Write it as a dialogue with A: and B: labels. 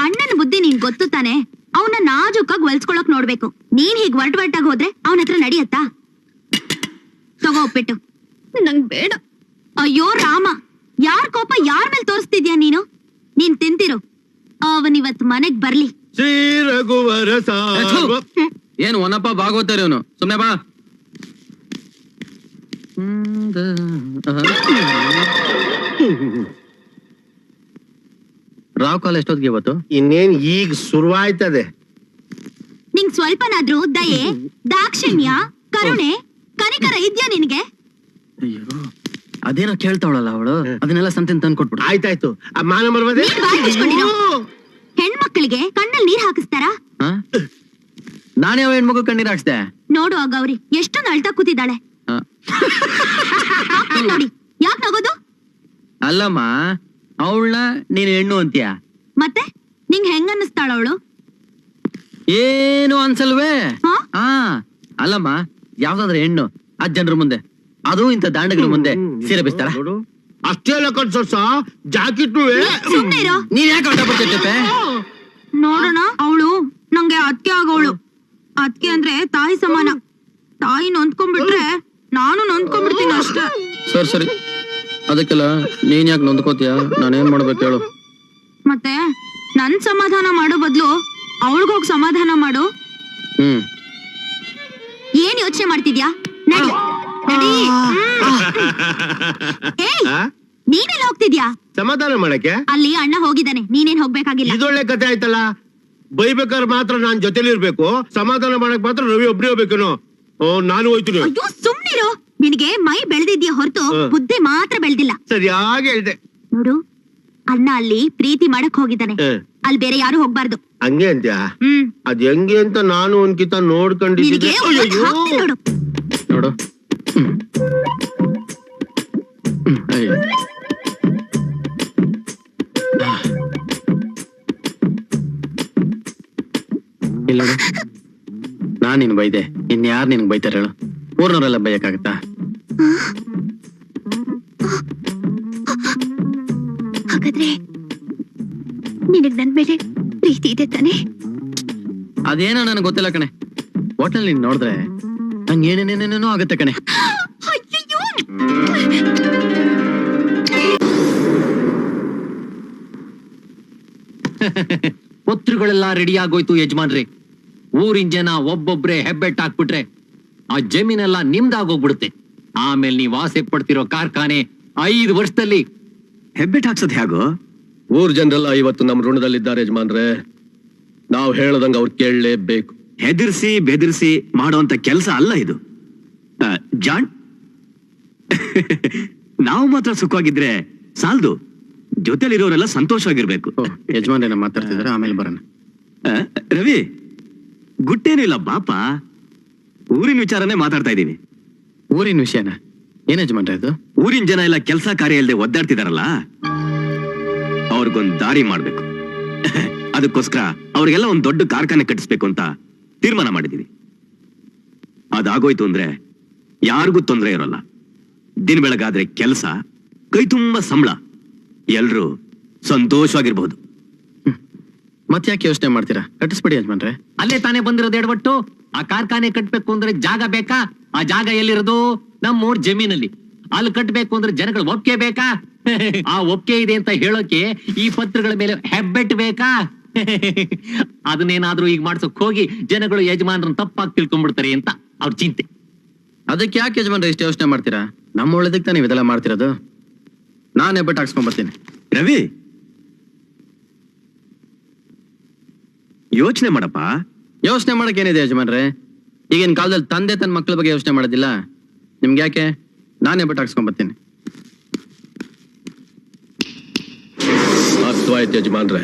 A: ಅಣ್ಣನ ಬುದ್ಧಿ ನೀನ್ ಗೊತ್ತು ತಾನೆ. ಅವನ ನಾಜೂಕಾಗಿ ಹೊಲ್ಸ್ಕೊಳಕ್ ನೋಡ್ಬೇಕು. ನೀನ್ ಹೀಗ್ ಒರ್ಟಾಗಿ ಹೋದ್ರೆ ಅವನ ಹತ್ರ ನಡಿಯತ್ತಾ? ತಗೋ ಉಪ್ಪಿಟ್ಟು. ನಂಗ್ ಬೇಡ. ಅಯ್ಯೋ ರಾಮ, ಯಾರ್ ಕೋಪ ಯಾರ ಮೇಲೆ ತೋರಿಸ್ತಿದ್ಯಾ ನೀನು? ನೀನ್ ತಿಂತಿರು, ಅವನಿವತ್ ಮನೆಗ್ ಬರ್ಲಿ.
B: ಶ್ರೀ ರಘುವರ
C: ಏನು ಒನಪ್ಪ ಭಾಗವತಾರೆ ಅವನು. ಸುಮ್ನೆ ಬಾ. ರಾವ್ ಕಾಲ ಎಷ್ಟೊತ್ತಿಗೆ ಇವತ್ತು?
B: ಇನ್ನೇನ್ ಈಗ ಶುರುವಾಯ್ತದೆ.
A: ನಿಂಗ್ ಸ್ವಲ್ಪನಾದ್ರೂ ದಯೆ, ದಾಕ್ಷಿಣ್ಯ, ಕರುಣೆ, ಕನಿಕರ ಇದ್ಯಾ ನಿನ್ಗೆ?
C: ಅಯ್ಯೋ, ಅದೇನೋ ಕೇಳ್ತಾವಳಲ್ಲ ಅವಳು, ಅದನ್ನೆಲ್ಲ ಸಂತಿನ ತಂದು ಕೊಟ್ಬಿಡು.
B: ಆಯ್ತಾಯ್ತು. ಮಾನ ಮರ್ವದೆ
A: ಹೆಣ್ಮಕ್ಳಿಗೆ ಕಣ್ಣಲ್ಲಿ ನೀರ್ ಹಾಕಿಸ್ತಾರ?
C: ನಾನೇ ಅವ ಹೆಣ್ಮಗು ಕಣ್ಣೀರ್ ಹಾಕ್ಸ್ದೆ.
A: ನೋಡು ಆ ಗೌರಿ ಎಷ್ಟೊಂದು ಅಳ್ತಾ ಕೂತಿದ್ದಾಳೆ. ನೋಡಿ, ಯಾಕೆ ನಗೋದು?
C: ಅಲ್ಲಮ್ಮ, ಅವಳನ್ನ ನೀನು ಹೆಣ್ಣು ಅಂತೀಯ,
A: ಮತ್ತೆ ನಿಂಗ್ ಹೆಂಗ ಅನ್ನಿಸ್ತಾಳ ಅವಳು?
C: ಏನು ಅನ್ಸಲ್ವೇ? ಅಲ್ಲಮ್ಮ, ಯಾವ್ದಾದ್ರೆ ಹೆಣ್ಣು ಆ ಜನರ ಮುಂದೆ, ಅದು ಇಂತ ದಾಂಡಗಳ ಮುಂದೆ ಸೀರೆ ಬಿಸ್ತಾರ?
B: ಅಷ್ಟೇ ಕನ್ಸ ಜಾಕೆಟ್
A: ಸುಮ್ನೆ ಇರೋ.
C: ನೀವ್ ಯಾಕೆ ಹೊಟ್ಟ ಬರ್ತಿರ್ತೆ?
A: ನೋಡೋಣ, ಅವಳು ನಂಗೆ ಅತ್ಕೆ ಆಗೋಳು. ಅತ್ಕೆ ಅಂದ್ರೆ ತಾಯಿ ಸಮಾನ. ತಾಯಿ ನೊಂದ್ಕೊಂಡ್ಬಿಟ್ರೆ ನಾನು ನೊಂದ್ಕೊಂಡ್ಬಿಡ್ತೀನಿ ಅಷ್ಟೇ.
C: ಸರಿ ಸರಿ, ಅದಕ್ಕೆಲ್ಲ ನೀನ್ ಯಾಕೆ ನೊಂದ್ಕೋತೀಯ? ನಾನೇನ್ ಮಾಡ್ಬೇಕು ಹೇಳು?
A: ಮತ್ತೆ ನನ್ ಸಮಾಧಾನ ಮಾಡೋ ಬದ್ಲು ಅವಳಿಗೋಗಿ ಸಮಾಧಾನ ಮಾಡು. ಏನ್ ಯೋಚನೆ ಮಾಡ್ತಿದ್ಯಾ? ನಡಿ ನಡಿ. ನೀನೆಲ್ಲ ಹೋಗ್ತಿದ್ಯಾ?
B: ಸಮಾಧಾನ ಮಾಡಕ್ಕೆ
A: ಅಲ್ಲಿ ಅಣ್ಣ ಹೋಗಿದ್ದಾನೆ, ನೀನೇನ್ ಹೋಗ್ಬೇಕಾಗಿಲ್ಲ.
B: ಇದೊಳ್ಳೆ ಕತೆ ಆಯ್ತಲ್ಲ. ಬೈಬೇಕಾದ್ರೆ ಮಾತ್ರ ನಾನ್ ಜೊತೆಲಿ ಇರ್ಬೇಕು, ಸಮಾಧಾನ ಮಾಡಕ್ ಮಾತ್ರ ರವಿ ಒಬ್ನೇ ಹೋಗ್ಬೇಕೇನು? ನಾನು ಹೋಯ್ತೀನಿ.
A: ಅಯ್ಯೋ ಸುಮ್ನಿರು, ನಿನಗೆ ಮೈ ಬೆಳೆದಿದ್ಯಾ ಹೊರತು ಬುದ್ಧಿ ಮಾತ್ರ ಬೆಳೆದಿಲ್ಲ.
B: ಸರಿಯಾಗಿ ಹೇಳಿದೆ
A: ನೋಡು, ಅಣ್ಣ ಅಲ್ಲಿ ಪ್ರೀತಿ ಮಾಡಕ್ ಹೋಗಿದ್ದಾನೆ, ಅಲ್ಲಿ ಬೇರೆ ಯಾರು ಹೋಗ್ಬಾರ್ದು.
B: ಹಂಗೆ ಅಂತ್ಯಾ? ಅದ್ ಹೆಂಗೆ ಅಂತ ನಾನು ಒಂದ್ಕಿತ ನೋಡ್ಕೊಂಡಿದ್ದೆ.
A: ನೋಡು
C: ನೋಡು, ಇಲ್ಲ ನಾನ್ ನಿನ್ ಬೈದೆ, ಇನ್ಯಾರು ನಿನ್ಗೆ ಬೈತಾರ ಹೇಳು? ಊರ್ನವರೆಲ್ಲ ಬೈಯಕ್ಕಾಗತ್ತಾ?
A: ಹಾಗಾದ್ರೆ ನಿನಗ್ ನನ್ ಮೇಲೆ ಪ್ರೀತಿ ಇದೆ ತಾನೆ?
C: ಅದೇನೋ ನನಗೆ ಗೊತ್ತಿಲ್ಲ ಕಣೆ. ಹೋಟೆಲ್ ನೀನ್ ನೋಡಿದ್ರೆ ನಂಗೆ ಏನೇನೇನೇನೋ ಆಗತ್ತೆ ಕಣೆ. ಪತ್ರಗಳೆಲ್ಲ ರೆಡಿ ಆಗೋಯ್ತು ಯಜಮಾನ್ರಿ. ಊರಿನ ಜನ ಒಬ್ಬೊಬ್ರೆ ಹೆಬ್ಬೆಟ್ ಹಾಕ್ಬಿಟ್ರೆ ಆ ಜಮೀನೆಲ್ಲ ನಿಮ್ದಾಗೋಗ್ಬಿಡುತ್ತೆ. ಆಮೇಲೆ ನೀವ್ ಆಸೆ ಪಡ್ತಿರೋ ಕಾರ್ಖಾನೆ 5 ವರ್ಷದಲ್ಲಿ
D: ಹೆಬ್ಬೆಟ್ ಹಾಕ್ಸೋದ್ ಹೇಗೋ?
B: ಊರ್ ಜನರೆಲ್ಲ ಇವತ್ತು ನಮ್ ಋಣದಲ್ಲಿದ್ದಾರೆ ಯಜಮಾನ್ರೆ. ನಾವ್ ಹೇಳದಂಗ ಅವ್ರು ಕೇಳಲೇಬೇಕು.
D: ಹೆದರ್ಸಿ ಬೆದರ್ಸಿ ಮಾಡೋಂತ ಕೆಲಸ ಅಲ್ಲ ಇದು. ಜಾಣ್, ನಾವು ಮಾತ್ರ ಸುಖವಾಗಿದ್ರೆ ಸಾಲದು, ಜೊತೆಲಿರೋರೆಲ್ಲ ಸಂತೋಷವಾಗಿರ್ಬೇಕು.
C: ಯಜಮಾನ್ರೇನ ಮಾತಾಡ್ತಿದಾರೆ, ಆಮೇಲೆ ಬರೋಣ.
D: ರವಿ, ಗುಟ್ಟೇನಿಲ್ಲ ಬಾಪ, ಊರಿನ ವಿಚಾರನೇ ಮಾತಾಡ್ತಾ ಇದೀವಿ.
C: ಊರಿನ ವಿಷಯನ? ಏನ್ ಯಜಮಾನ್ರೆ ಅದು?
D: ಊರಿನ ಜನ ಎಲ್ಲ ಕೆಲಸ ಕಾರ್ಯ ಇಲ್ಲದೆ ಒದ್ದಾಡ್ತಿದಾರಲ್ಲ, ಅವ್ರಿಗೊಂದ್ ದಾರಿ ಮಾಡ್ಬೇಕು. ಅದಕ್ಕೋಸ್ಕರ ಅವ್ರಿಗೆಲ್ಲ ಒಂದ್ ದೊಡ್ಡ ಕಾರ್ಖಾನೆ ಕಟ್ಟಿಸ್ಬೇಕು ಅಂತ ತೀರ್ಮಾನ ಮಾಡಿದೀವಿ. ಅದಾಗೋಯ್ತು ಅಂದ್ರೆ ಯಾರಿಗೂ ತೊಂದರೆ ಇರೋಲ್ಲ. ದಿನ ಬೆಳಗಾದ್ರೆ ಕೆಲಸ, ಕೈ ತುಂಬಾ ಸಂಬಳ, ಎಲ್ರು ಸಂತೋಷವಾಗಿರ್ಬಹುದು.
C: ಮತ್ತೆ ಯಾಕೆ ಯೋಚನೆ ಮಾಡ್ತೀರಾ? ಕಟ್ಟಿಸ್ಬಿಡಿ ಯಜಮಾನ್ರೆ.
E: ಅಲ್ಲೇ ತಾನೇ ಬಂದಿರೋದು ಎಡವಟ್ಟು. ಆ ಕಾರ್ಖಾನೆ ಕಟ್ಬೇಕು ಅಂದ್ರೆ ಜಾಗ ಬೇಕಾ? ಆ ಜಾಗ ಎಲ್ಲಿರೋದು? ನಮ್ಮೂರ್ ಜಮೀನಲ್ಲಿ. ಅಲ್ಲಿ ಕಟ್ಬೇಕು ಅಂದ್ರೆ ಜನಗಳ ಒಪ್ಪಿಗೆ ಬೇಕಾ? ಆ ಒಪ್ಪಿಗೆ ಇದೆ ಅಂತ ಹೇಳೋಕೆ ಈ ಪತ್ರಗಳ ಮೇಲೆ ಹೆಬ್ಬೆಟ್ ಬೇಕಾ? ಅದನ್ನೇನಾದ್ರೂ ಈಗ ಮಾಡ್ಸಕ್ ಹೋಗಿ ಜನಗಳು ಯಜಮಾನ್ರನ್ನ ತಪ್ಪಾಗಿ ತಿಳ್ಕೊಂಡ್ಬಿಡ್ತಾರೆ ಅಂತ ಅವ್ರ ಚಿಂತೆ.
C: ಅದಕ್ಕೆ ಯಾಕೆ ಯಜಮಾನ್ರೆ ಇಷ್ಟು ಯೋಚನೆ ಮಾಡ್ತೀರಾ? ನಮ್ಮ ಒಳ್ಳೇದಕ್ಕೆ ತಾನೇ ಇದೆಲ್ಲ ಮಾಡ್ತಿರೋದು. ನಾನ್ ಹೆಬ್ಬೆಟ್ ಹಾಕ್ಸ್ಕೊಂಡ್ ಬರ್ತೀನಿ.
D: ರವಿ, ಯೋಚನೆ ಮಾಡಪ್ಪ.
C: ಯೋಚನೆ ಮಾಡಕ್ ಏನಿದೆ ಯಜಮಾನ್ರೆ? ಈಗಿನ ಕಾಲದಲ್ಲಿ ತಂದೆ ತನ್ನ ಮಕ್ಕಳ ಬಗ್ಗೆ ಯೋಚನೆ ಮಾಡೋದಿಲ್ಲ. ನಿಮ್ಗೆ ಯಾಕೆ? ನಾನೇ ಹೆಬ್ಬೆಟ್ ಹಾಕ್ಸ್ಕೊಂಡ್ ಬರ್ತೀನಿ.
B: ಅರ್ಥವಾಯ್ತು ಯಜಮಾನ್ರೆ.